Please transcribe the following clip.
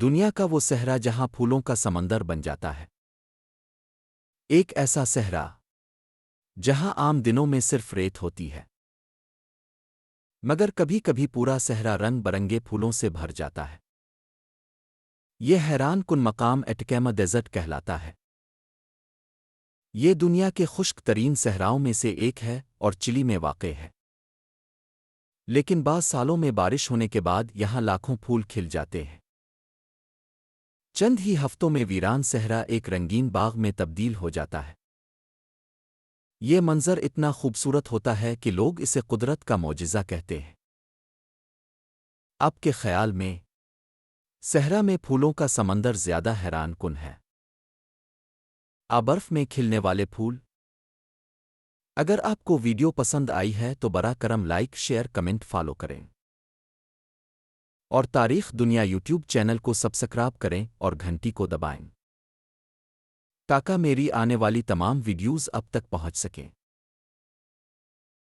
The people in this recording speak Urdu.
دنیا کا وہ صحرا جہاں پھولوں کا سمندر بن جاتا ہے۔ ایک ایسا صحرا جہاں عام دنوں میں صرف ریت ہوتی ہے، مگر کبھی کبھی پورا صحرا رنگ برنگے پھولوں سے بھر جاتا ہے۔ یہ حیران کن مقام اٹکیما ڈیزرٹ کہلاتا ہے۔ یہ دنیا کے خشک ترین صحراؤں میں سے ایک ہے اور چلی میں واقع ہے، لیکن بعض سالوں میں بارش ہونے کے بعد یہاں لاکھوں پھول کھل جاتے ہیں۔ چند ہی ہفتوں میں ویران صحرا ایک رنگین باغ میں تبدیل ہو جاتا ہے۔ یہ منظر اتنا خوبصورت ہوتا ہے کہ لوگ اسے قدرت کا معجزہ کہتے ہیں۔ آپ کے خیال میں صحرا میں پھولوں کا سمندر زیادہ حیران کن ہے برف میں کھلنے والے پھول؟ اگر آپ کو ویڈیو پسند آئی ہے تو براہ کرم لائک، شیئر، کمنٹ، فالو کریں اور تاریخ دنیا یوٹیوب چینل کو سبسکرائب کریں اور گھنٹی کو دبائیں تاکہ میری آنے والی تمام ویڈیوز اب تک پہنچ سکیں۔